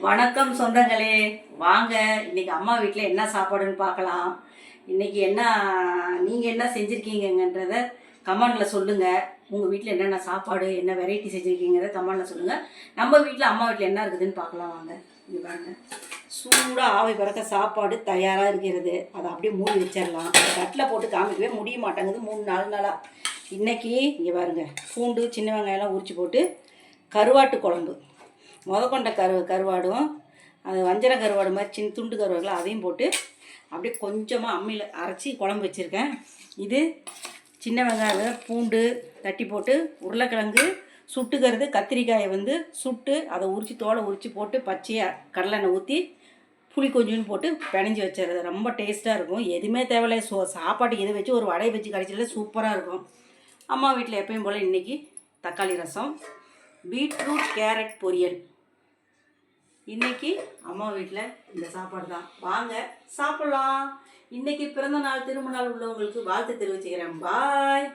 வணக்கம் சொந்தங்களே, வாங்க இன்னைக்கு அம்மா வீட்டில் என்ன சாப்பாடுன்னு பார்க்கலாம். இன்னைக்கு என்ன நீங்கள் என்ன செஞ்சுருக்கீங்கன்றத கமெண்டில் சொல்லுங்கள். உங்கள் வீட்டில் என்னென்ன சாப்பாடு என்ன வெரைட்டி செஞ்சுருக்கீங்கிறத கமெண்டில் சொல்லுங்கள். நம்ம வீட்டில் அம்மா வீட்டில் என்ன இருக்குதுன்னு பார்க்கலாம் வாங்க. இங்கே பாருங்கள், சூடாக ஆவி பறக்க சாப்பாடு தயாராக இருக்கிறது. அதை அப்படியே மூடி வச்சிடலாம். தட்டில் போட்டு காமிக்கவே முடிய மாட்டேங்குது 3-4 நாளாக. இன்றைக்கி இங்கே பாருங்கள், பூண்டு சின்ன வெங்காயம்லாம் உரித்து போட்டு கருவாட்டு குழம்பு, கொண்ட கருவாடும் அது வஞ்சர கருவாடு மாதிரி சின்ன துண்டு கருவாடுலாம் அதையும் போட்டு அப்படியே கொஞ்சமாக அம்மியில் அரைச்சி குழம்பு வச்சுருக்கேன். இது சின்ன வெங்காயம் பூண்டு தட்டி போட்டு உருளைக்கிழங்கு சுட்டுக்கிறது, கத்திரிக்காயை சுட்டு அதை தோலை உரித்து போட்டு பச்சையாக கடலெண்ணெய் ஊற்றி புளி கொஞ்சோன்னு போட்டு பிணைஞ்சி வச்சுறது ரொம்ப டேஸ்ட்டாக இருக்கும். எதுவுமே தேவையில்லை, சாப்பாட்டுக்கு எது வச்சு ஒரு வடை வச்சு கடிச்சில சூப்பராக இருக்கும். அம்மா வீட்டில் எப்பயும் போல் இன்றைக்கி தக்காளி ரசம், பீட்ரூட் கேரட் பொரியல். இன்றைக்கி அம்மா வீட்டில் இந்த சாப்பாடு தான். வாங்க சாப்பிட்லாம். இன்றைக்கி பிறந்த நாள் திருமண நாள் உள்ளவங்களுக்கு வாழ்த்து தெரிவிச்சுக்கிறேன். பாய்.